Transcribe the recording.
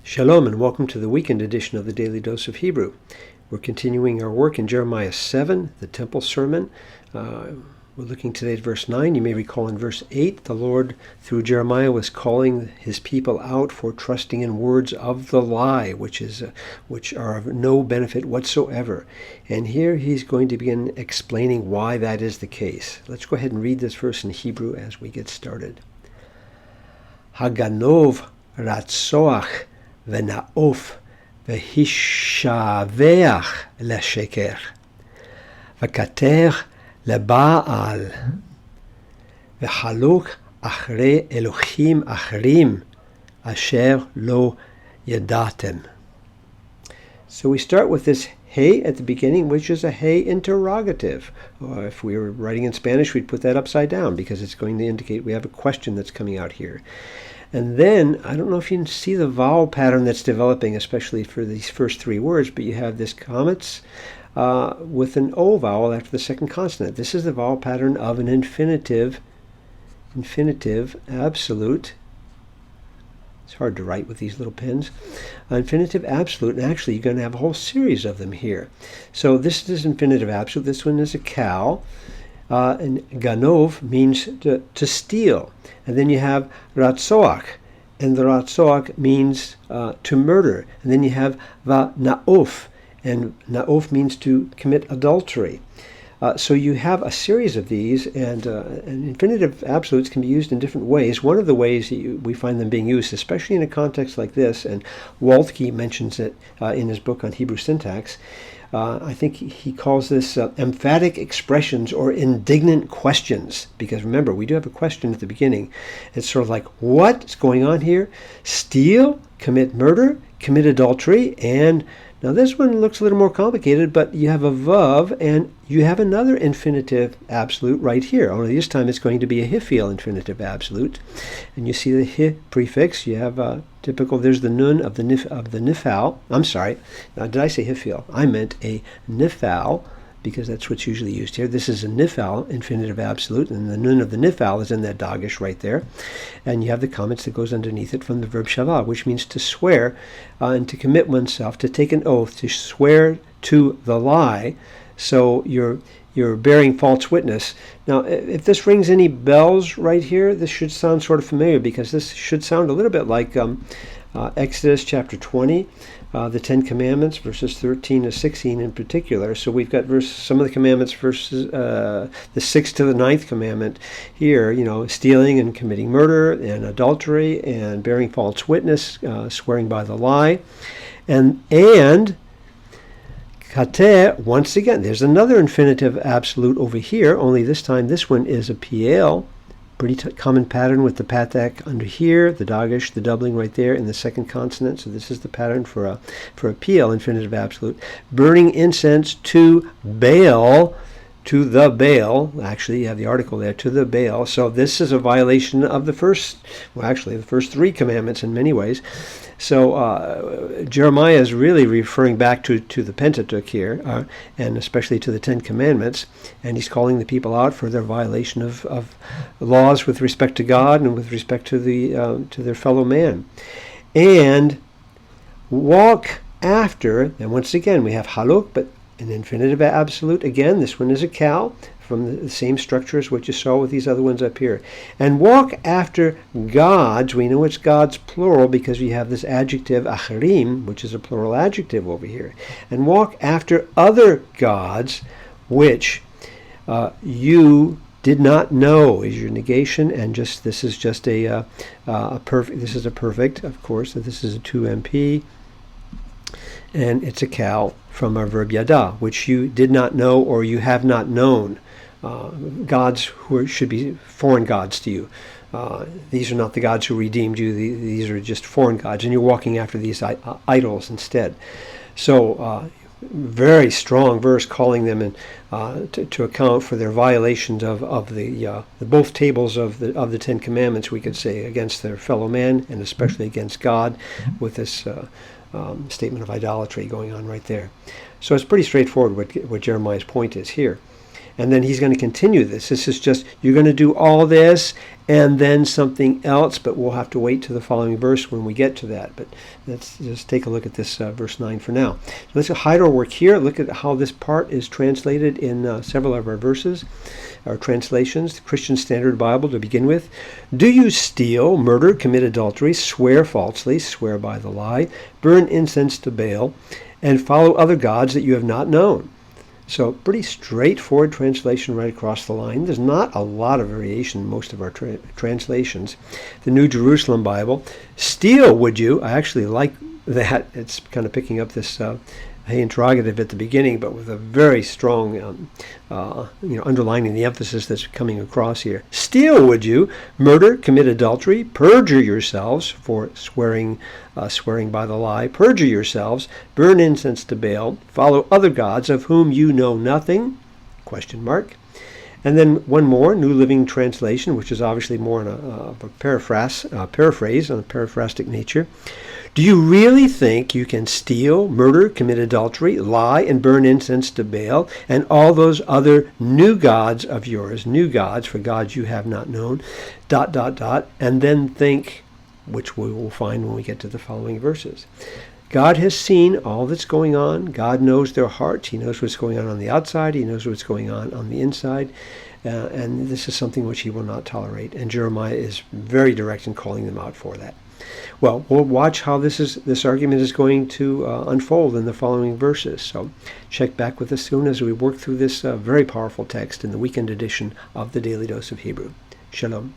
Shalom and welcome to the weekend edition of the Daily Dose of Hebrew. We're continuing our work in Jeremiah 7, the Temple Sermon. We're looking today at verse 9. You may recall in verse 8, the Lord, through Jeremiah, was calling his people out for trusting in words of the lie, which are of no benefit whatsoever. And here he's going to begin explaining why that is the case. Let's go ahead and read this verse in Hebrew as we get started. Haganov ratsoach ונאוף והישבח לשקר וכתר לבעל וחלוק אחרי אלוהים אחרים אשר לא ידעתם. So we start with this hey at the beginning, which is a hey interrogative. If we were writing in Spanish, we'd put that upside down because it's going to indicate we have a question that's coming out here. And then, I don't know if you can see the vowel pattern that's developing, especially for these first three words, but you have this comets with an O vowel after the second consonant. This is the vowel pattern of an infinitive absolute. It's hard to write with these little pens. Infinitive absolute, and actually you're going to have a whole series of them here. So this is infinitive absolute. This one is a cow. And ganov means to steal. And then you have ratsoach, and the ratsoach means to murder. And then you have naof, and naof means to commit adultery. So you have a series of these, and infinitive absolutes can be used in different ways. One of the ways we find them being used, especially in a context like this, and Waltke mentions it in his book on Hebrew syntax, I think he calls this emphatic expressions or indignant questions. Because remember, we do have a question at the beginning. It's sort of like, what's going on here? Steal, commit murder, commit adultery, and now this one looks a little more complicated, but you have a vav and you have another infinitive absolute right here. Only this time it's going to be a hiphil infinitive absolute. And you see the hi prefix. You have typical, there's the nun of the nifal. I'm sorry, now did I say hiphil? I meant a nifal, because that's what's usually used here. This is a nifal, infinitive absolute, and the nun of the nifal is in that dagish right there. And you have the comments that goes underneath it from the verb shavah, which means to swear and to commit oneself, to take an oath, to swear to the lie. So you're bearing false witness. Now, if this rings any bells right here, this should sound sort of familiar, because this should sound a little bit like Exodus chapter 20, the Ten Commandments, verses 13 to 16 in particular. So we've got some of the commandments, verses the 6th to the 9th commandment here, stealing and committing murder and adultery and bearing false witness, swearing by the lie. And kater, once again, there's another infinitive absolute over here, only this time this one is a piel. Pretty common pattern with the patak under here, the dagish, the doubling right there in the second consonant. So this is the pattern for a piel, infinitive absolute. Burning incense to Baal, to the Baal. Actually, you have the article there, to the Baal. So this is a violation of the first three commandments in many ways. So Jeremiah is really referring back to the Pentateuch here, and especially to the Ten Commandments, and he's calling the people out for their violation of laws with respect to God and with respect to their fellow man. And walk after, and once again we have haluk, but an infinitive absolute. Again, this one is a cow, from the same structure as what you saw with these other ones up here. And walk after gods. We know it's gods plural because we have this adjective acharim, which is a plural adjective over here. And walk after other gods which you did not know is your negation, and this is just a perfect. This is a perfect, of course. So this is a 2MP, and it's a cow from our verb yada, which you did not know or you have not known. Gods who should be foreign gods to you. These are not the gods who redeemed you. These are just foreign gods, and you're walking after these idols instead. So very strong verse calling them in, to account for their violations of the both tables of the Ten Commandments, we could say, against their fellow man and especially against God, with this statement of idolatry going on right there. So it's pretty straightforward what Jeremiah's point is here. And then he's going to continue this. This is just, you're going to do all this and then something else, but we'll have to wait to the following verse when we get to that. But let's just take a look at this verse 9 for now. Let's hide our work here. Look at how this part is translated in several of our verses, our translations. The Christian Standard Bible to begin with. Do you steal, murder, commit adultery, swear falsely, swear by the lie, burn incense to Baal, and follow other gods that you have not known? So pretty straightforward translation right across the line. There's not a lot of variation in most of our translations. The New Jerusalem Bible, steal, would you? I actually like that. It's kind of picking up this interrogative at the beginning, but with a very strong, underlining the emphasis that's coming across here. Steal, would you? Murder, commit adultery, perjure yourselves for swearing by the lie. Perjure yourselves, burn incense to Baal, follow other gods of whom you know nothing? ? And then one more, New Living Translation, which is obviously more in a paraphrase on a paraphrastic nature. Do you really think you can steal, murder, commit adultery, lie, and burn incense to Baal, and all those other new gods of yours, new gods for gods you have not known, ... and then think, which we will find when we get to the following verses. God has seen all that's going on. God knows their hearts. He knows what's going on the outside. He knows what's going on the inside. And this is something which he will not tolerate. And Jeremiah is very direct in calling them out for that. Well, we'll watch how this argument is going to unfold in the following verses. So check back with us soon as we work through this very powerful text in the weekend edition of the Daily Dose of Hebrew. Shalom.